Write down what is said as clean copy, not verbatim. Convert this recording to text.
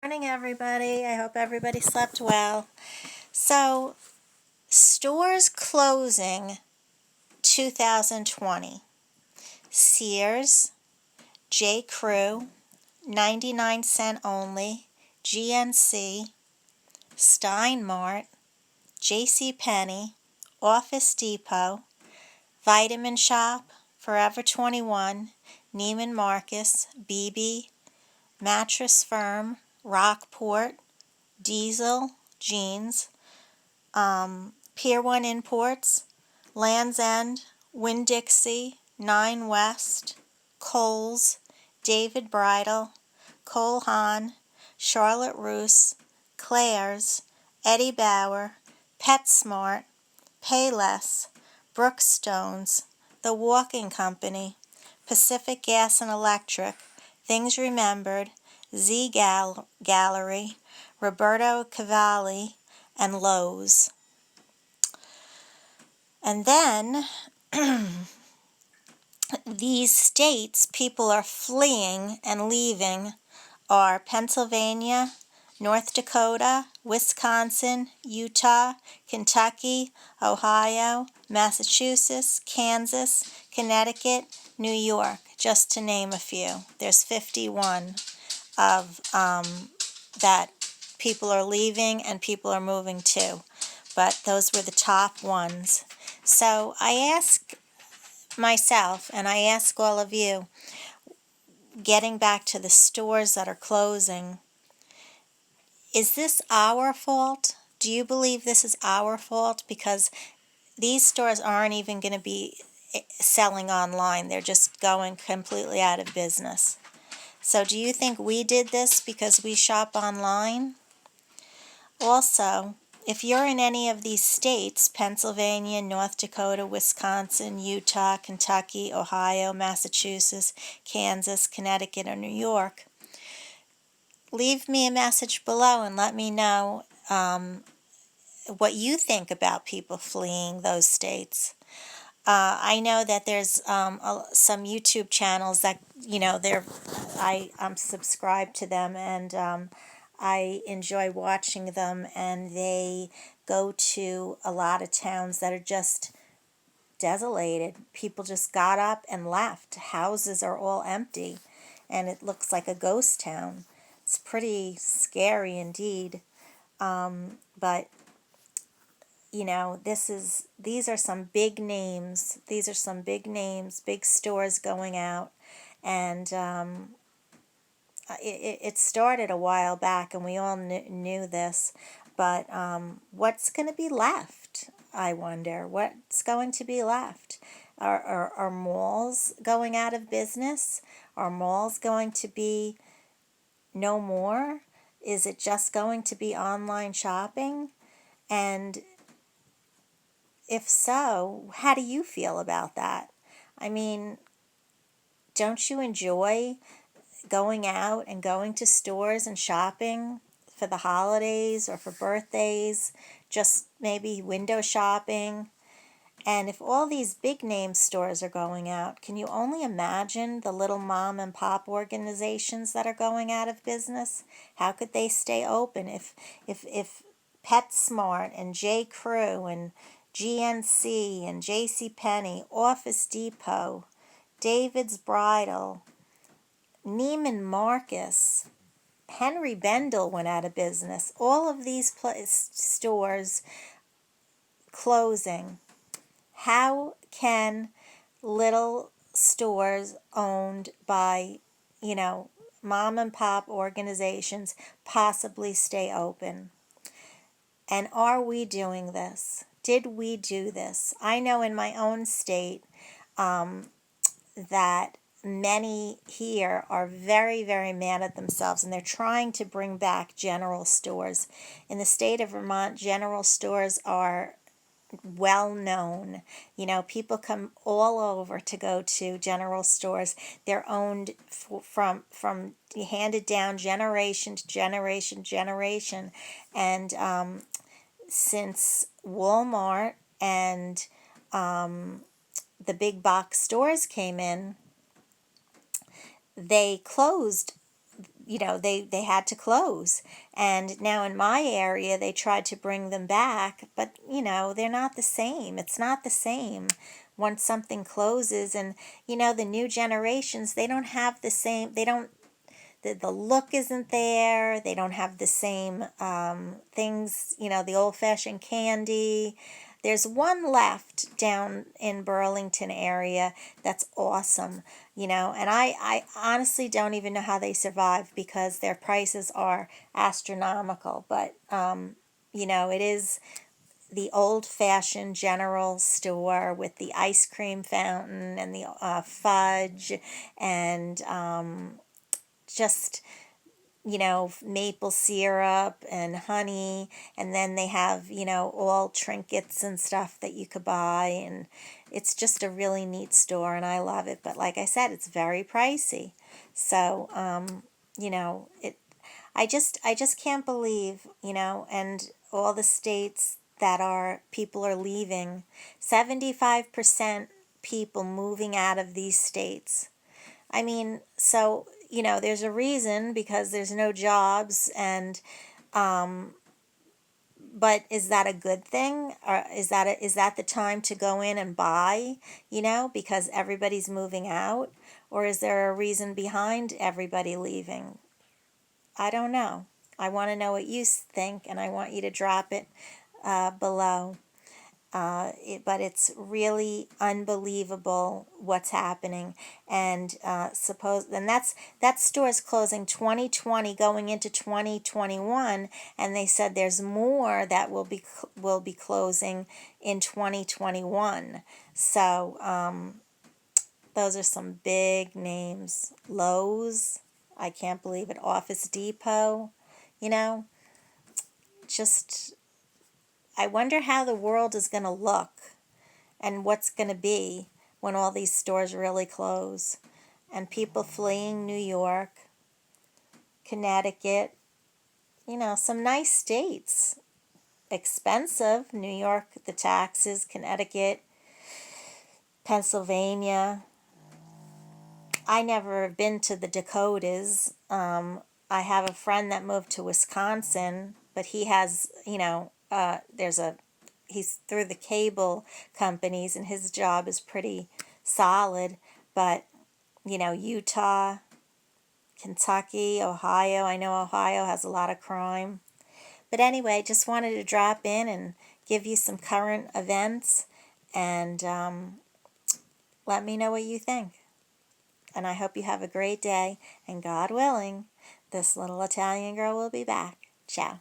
Morning, everybody. I hope everybody slept well. So, stores closing 2020. Sears, J. Crew, 99-cent only, GNC, Stein Mart, J.C. Penney, Office Depot, Vitamin Shop, Forever 21, Neiman Marcus, BB, Mattress Firm, Rockport, Diesel, Jeans, Pier 1 Imports, Land's End, Winn-Dixie, Nine West, Kohl's, David Bridal, Cole Haan, Charlotte Russe, Claire's, Eddie Bauer, PetSmart, Payless, Brookstones, The Walking Company, Pacific Gas and Electric, Things Remembered, Gallery, Roberto Cavalli, and Lowe's. And then these states people are fleeing and leaving are Pennsylvania, North Dakota, Wisconsin, Utah, Kentucky, Ohio, Massachusetts, Kansas, Connecticut, New York, just to name a few. There's 51 of that people are leaving and people are moving to, but those were the top ones. So I ask myself, and I ask all of you, getting back to the stores that are closing, is this our fault? Do you believe this is our fault? Because these stores aren't even going to be selling online. They're just going completely out of business. So do you think we did this because we shop online? Also, if you're in any of these states, Pennsylvania, North Dakota, Wisconsin, Utah, Kentucky, Ohio, Massachusetts, Kansas, Connecticut, or New York, leave me a message below and let me know what you think about people fleeing those states. I know that there's some YouTube channels that, I'm subscribed to them, and I enjoy watching them, and they go to a lot of towns that are just desolated. People just got up and left. Houses are all empty, and it looks like a ghost town. It's pretty scary indeed. But these are some big names. These are some big names, big stores going out, and it started a while back, and we all knew this. But what's going to be left? I wonder what's going to be left. Are malls going out of business? Are malls going to be no more? Is it just going to be online shopping? And if so, how do you feel about that? I mean, don't you enjoy going out and going to stores and shopping for the holidays or for birthdays, just maybe window shopping? And if all these big name stores are going out, can you only imagine the little mom and pop organizations that are going out of business? How could they stay open if PetSmart and J. Crew and GNC and J.C. Penney, Office Depot, David's Bridal, Neiman Marcus, Henry Bendel went out of business. All of these stores closing. How can little stores owned by, mom and pop organizations possibly stay open? And are we doing this? Did we do this? I know in my own state that many here are very, very mad at themselves, and they're trying to bring back general stores. In the state of Vermont, general stores are well known. People come all over to go to general stores. They're owned from handed down generation to generation. And since Walmart and the big box stores came in, they closed they had to close. And now in my area, they tried to bring them back, but, they're not the same. It's not the same once something closes. And, the new generations, they don't have the same, they don't, the look isn't there. They don't have the same things, the old-fashioned candy. There's one left down in Burlington area that's awesome, and I honestly don't even know how they survive because their prices are astronomical. But, it is the old-fashioned general store with the ice cream fountain and the fudge and just maple syrup and honey, and then they have, all trinkets and stuff that you could buy, and it's just a really neat store, and I love it. But like I said, it's very pricey. So, I just can't believe, and all the states that people are leaving, 75% people moving out of these states. I mean, so, there's a reason because there's no jobs, and but is that a good thing? Or is that the time to go in and buy, because everybody's moving out? Or is there a reason behind everybody leaving? I don't know. I want to know what you think, and I want you to drop it below. But it's really unbelievable what's happening, and that store is closing 2020, going into 2021, and they said there's more that will be closing in 2021. So those are some big names. Lowe's, I can't believe it. Office Depot, you know, just I wonder how the world is going to look and what's going to be when all these stores really close. And people fleeing New York, Connecticut, some nice states. Expensive. New York, the taxes, Connecticut, Pennsylvania. I never have been to the Dakotas. I have a friend that moved to Wisconsin, but he has, he's through the cable companies, and his job is pretty solid. But, Utah, Kentucky, Ohio. I know Ohio has a lot of crime. But anyway, just wanted to drop in and give you some current events, and let me know what you think. And I hope you have a great day, and God willing, this little Italian girl will be back. Ciao.